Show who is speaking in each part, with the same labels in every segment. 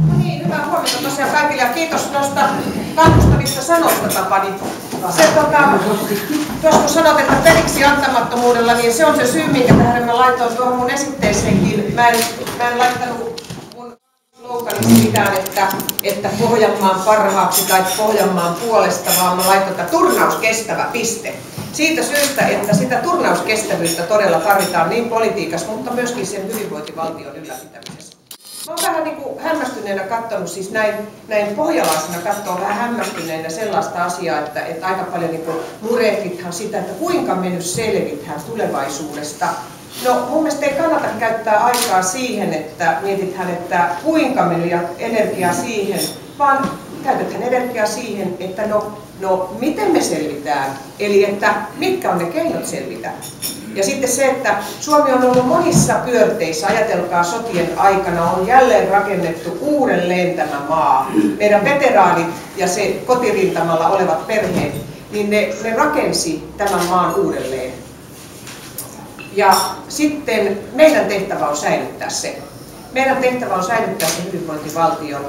Speaker 1: No niin, hyvää huomenta tosiaan kaikille ja kiitos noista kannustavista sanoista, Tapani. Tuossa kun sanot, että periksi antamattomuudella, niin se on se syy, minkä tähän mä laitoin tuohon mun esitteeseenkin. Mä en laittanut mun sloganissa mitään, että Pohjanmaan parhaaksi tai Pohjanmaan puolesta, vaan mä laitoin, että turnauskestävä piste. Siitä syystä, että sitä turnauskestävyyttä todella tarvitaan niin politiikassa, mutta myöskin sen hyvinvointivaltion ylläpitämisessä. Mä oon vähän niin kuin hämmästyneenä katsonut, siis näin pohjalaisena katsoo vähän hämmästyneenä sellaista asiaa, että aika paljon niin kuin murehdithan sitä, että kuinka me nyt selvitään tulevaisuudesta. No mun mielestä ei kannata käyttää aikaa siihen, että mietitään, että kuinka me ja energiaa siihen, vaan käytetään energiaa siihen, että no miten me selvitään, eli että mitkä on ne keinot selvitä. Ja sitten se, että Suomi on ollut monissa pyörteissä, ajatelkaa sotien aikana, on jälleen rakennettu uudelleen tämä maa. Meidän veteraanit ja se kotirintamalla olevat perheet, niin ne rakensi tämän maan uudelleen. Ja sitten meidän tehtävä on säilyttää se. Meidän tehtävä on säilyttää se hyvinvointivaltio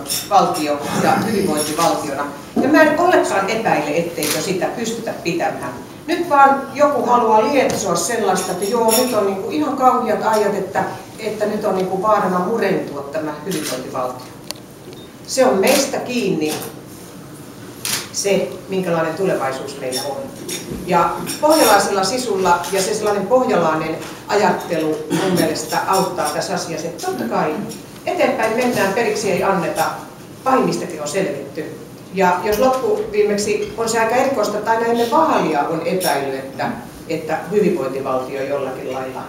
Speaker 1: ja hyvinvointivaltiona. Ja mä en ollenkaan epäile, etteikö sitä pystytä pitämään. Nyt vaan joku haluaa lietsoa sellaista, että joo, nyt on niinku ihan kauheat ajat, että nyt on niinku vaarana murentua tämä hyvinvointivaltio. Se on meistä kiinni se, minkälainen tulevaisuus meillä on. Ja pohjalaisella sisulla ja se sellainen pohjalainen ajattelu mun mielestä auttaa tässä asiassa, että totta kai eteenpäin mennään, periksi ei anneta, pahimmistakin on selvitty. Ja jos loppuviimeksi on se aika erikoista, että aina ennen vaalia on epäily, että hyvinvointivaltio jollakin lailla.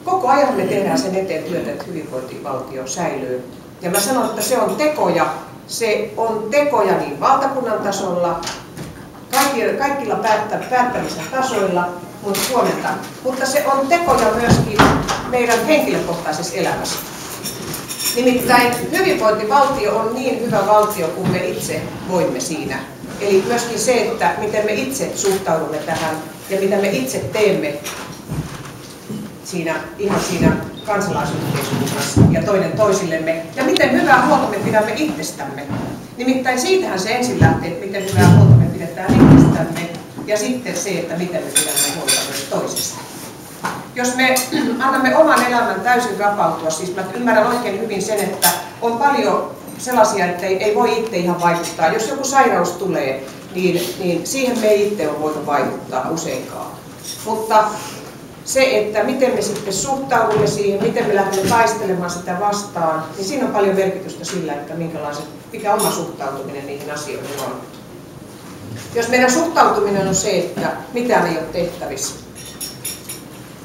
Speaker 1: Koko ajan me tehdään sen eteen työtä, että hyvinvointivaltio säilyy. Ja mä sanon, että se on tekoja. Se on tekoja niin valtakunnan tasolla, kaikilla päättämisen tasoilla, mutta se on tekoja myöskin meidän henkilökohtaisessa elämässä. Nimittäin hyvinvointivaltio on niin hyvä valtio kuin me itse voimme siinä. Eli myöskin se, että miten me itse suhtaudumme tähän ja mitä me itse teemme ihan siinä kansalaisyhteiskunnassa ja toinen toisillemme ja miten hyvää huolta me pidämme itsestämme. Nimittäin siitähän se ensin lähtee, että miten hyvää huolta me pidetään itsestämme ja sitten se, että miten me pidämme huolta myös toisista. Jos me annamme oman elämän täysin rapautua, siis mä ymmärrän oikein hyvin sen, että on paljon sellaisia, että ei voi itse ihan vaikuttaa. Jos joku sairaus tulee, niin siihen me ei itse ole voinut vaikuttaa useinkaan. Mutta se, että miten me sitten suhtaudumme siihen, miten me lähdemme taistelemaan sitä vastaan, niin siinä on paljon merkitystä sillä, että mikä oma suhtautuminen niihin asioihin on. Jos meidän suhtautuminen on se, että mitään ei ole tehtävissä,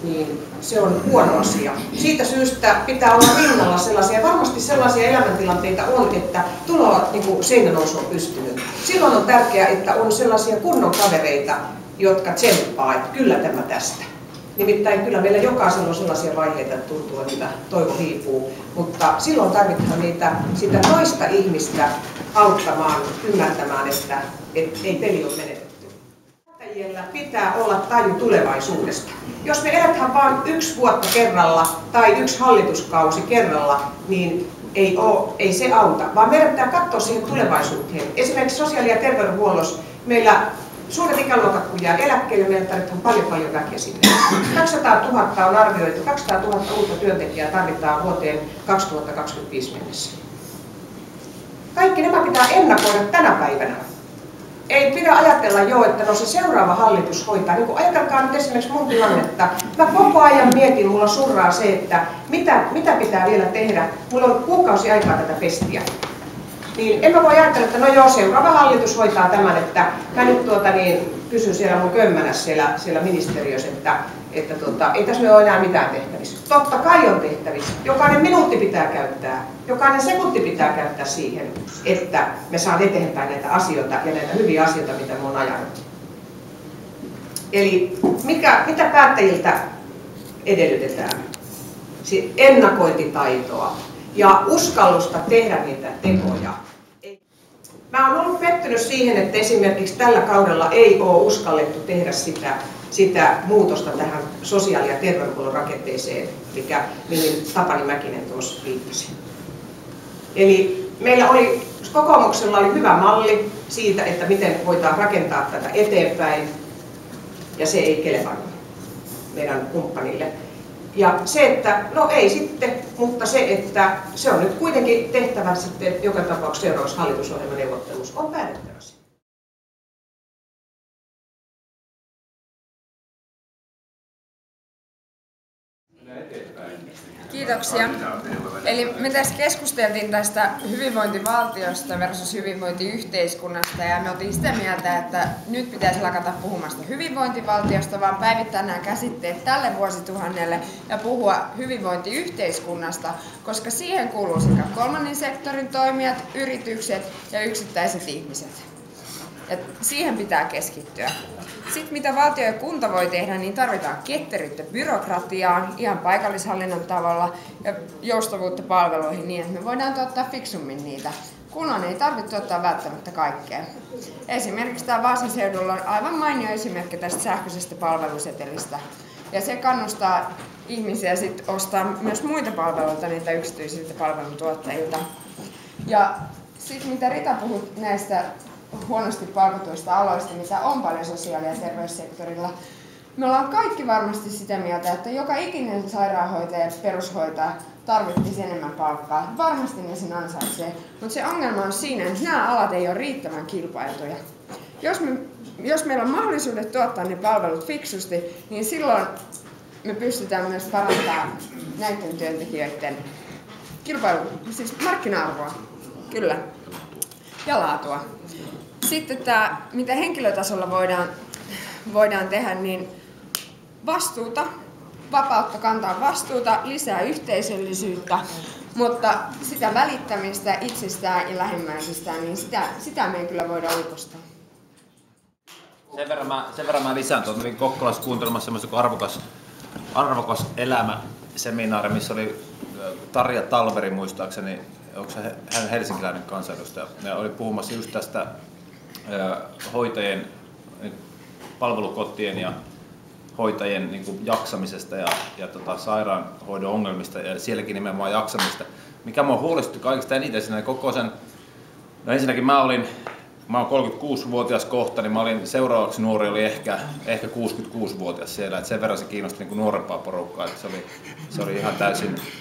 Speaker 1: niin se on huono asia. Siitä syystä pitää olla rinnalla sellaisia, varmasti sellaisia elämäntilanteita on, että niin seinänousu on pystynyt. Silloin on tärkeää, että on sellaisia kunnon kavereita, jotka tsemppaa, että kyllä tämä tästä. Nimittäin kyllä meillä jokaisella on sellaisia vaiheita, että tuntuu, että toivo hiipuu, mutta silloin tarvitaan sitä toista ihmistä auttamaan, ymmärtämään, että ei peli ole menetetty. Päättäjillä pitää olla taju tulevaisuudesta. Jos me eletään vain 1 vuotta kerralla tai 1 hallituskausi kerralla, niin ei se auta, vaan meidän pitää katsoa siihen tulevaisuuteen. Esimerkiksi sosiaali- ja terveydenhuollossa meillä suuret ikäluokat kun jää eläkkeelle, meillä tarvitaan paljon väkeä sinne. 200 000 on arvioitu, 200 000 uutta työntekijää tarvitaan vuoteen 2025 mennessä. Kaikki nämä pitää ennakoida tänä päivänä. Ei pidä ajatella jo, että no se seuraava hallitus hoitaa. Niin ajatelkaa nyt esimerkiksi mun tilannetta. Mä koko ajan mietin, mulla surraa se, että mitä pitää vielä tehdä. Mulla on kuukausi aikaa tätä pestiä. Niin en mä voi ajatella, että no joo, seuraava hallitus hoitaa tämän, että mä nyt kysyn siellä mun kömmänässä siellä ministeriössä, että ei tässä nyt ole enää mitään tehtävissä. Totta kai on tehtävissä. Jokainen minuutti pitää käyttää, jokainen sekunti pitää käyttää siihen, että me saan eteenpäin näitä asioita ja näitä hyviä asioita, mitä me on ajanut. Eli mitä päättäjiltä edellytetään? Ennakointitaitoa ja uskallusta tehdä niitä tekoja. Mä oon ollut pettynyt siihen, että esimerkiksi tällä kaudella ei ole uskallettu tehdä sitä muutosta tähän sosiaali- ja terveydenhuollon rakenteeseen, mihin Tapani Mäkinen tuossa viittasi. Eli meillä oli, kokoomuksella oli hyvä malli siitä, että miten voidaan rakentaa tätä eteenpäin, ja se ei kelvannut meidän kumppanille. Ja se, että no ei sitten, mutta se, että se on nyt kuitenkin tehtävä sitten joka tapauksessa seuraavassa hallitusohjelmaneuvottelussa on päätettävä se.
Speaker 2: Kiitoksia. Eli me tässä keskusteltiin tästä hyvinvointivaltiosta versus hyvinvointiyhteiskunnasta ja me oltiin sitä mieltä, että nyt pitäisi lakata puhumasta hyvinvointivaltiosta, vaan päivittää nämä käsitteet tälle vuosituhannelle ja puhua hyvinvointiyhteiskunnasta, koska siihen kuuluu sekä kolmannen sektorin toimijat, yritykset ja yksittäiset ihmiset. Ja siihen pitää keskittyä. Sitten mitä valtio ja kunta voi tehdä, niin tarvitaan ketteryyttä byrokratiaan ihan paikallishallinnon tavalla ja joustavuutta palveluihin niin, että me voidaan tuottaa fiksummin niitä. Kunnan ei tarvitse tuottaa välttämättä kaikkea. Esimerkiksi tämä Vaasan seudulla on aivan mainio esimerkki tästä sähköisestä palvelusetelistä. Ja se kannustaa ihmisiä sit ostaa myös muita palveluita niitä yksityisiltä palveluntuottajilta. Ja sitten mitä Rita puhui näistä huonosti palkatuista aloista, mitä on paljon sosiaali- ja terveyssektorilla. Me ollaan kaikki varmasti sitä mieltä, että joka ikinen sairaanhoitaja ja perushoitaja tarvitsisi enemmän palkkaa. Varmasti ne sen ansaitsee, mutta se ongelma on siinä, että nämä alat ei ole riittävän kilpailtuja. Jos meillä on mahdollisuudet tuottaa ne palvelut fiksusti, niin silloin me pystytään myös parantamaan näiden työntekijöiden siis markkina-arvoa, kyllä, ja laatua. Sitten tämä, mitä henkilötasolla voidaan tehdä, niin vastuuta, vapautta kantaa vastuuta, lisää yhteisöllisyyttä, mutta sitä välittämistä itsestään ja lähimmäisistään, niin sitä me ei kyllä voida ulkoistaa.
Speaker 3: Sen verran mä lisään tuon, olin Kokkolassa kuuntelemassa semmoista kuin arvokas elämä -seminaari, missä oli Tarja Talveri muistaakseni, onko hän helsinkiläinen kansanedustaja, ja oli puhumassa just tästä hoitajien, palvelukotien ja hoitajien niin kuin jaksamisesta ja sairaanhoidon ongelmista ja sielläkin nimenomaan jaksamista. Mikä mua huolestutti kaikista eniten siinä koko sen, no ensinnäkin mä oon 36-vuotias kohta, niin mä olin seuraavaksi nuori oli ehkä 66-vuotias siellä, että sen verran se kiinnosti niin kuin nuorempaa porukkaa, että se oli ihan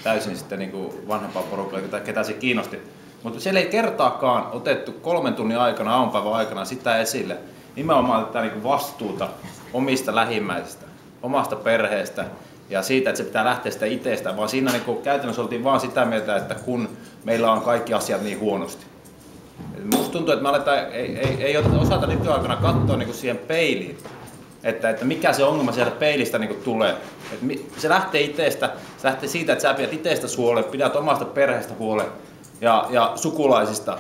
Speaker 3: täysin sitten niin kuin vanhempaa porukkaa, ketä se kiinnosti. Mutta siellä ei kertaakaan otettu 3 tunnin aikana, aamupäivän aikana sitä esille, nimenomaan tätä niin kuin vastuuta omista lähimmäisistä, omasta perheestä ja siitä, että se pitää lähteä sitä itsestä, vaan siinä niin kuin käytännössä oltiin vaan sitä mieltä, että kun meillä on kaikki asiat niin huonosti. Musta tuntuu, että ei osata nykyaikana katsoa niin kuin siihen peiliin, että mikä se ongelma sieltä peilistä niin kuin tulee. Se lähtee itsestä, se lähtee siitä, että sä pidät itsestä huolen, pidät omasta perheestä huolen ja sukulaisista.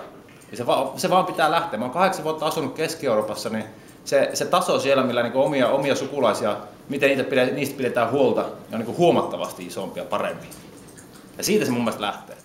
Speaker 3: Ja se vaan pitää lähteä. Mä oon 8 vuotta asunut Keski-Euroopassa, niin se taso siellä, millä niin kuin omia sukulaisia, miten niistä pidetään huolta, on niin kuin huomattavasti isompi ja parempi. Ja siitä se mun mielestä lähtee.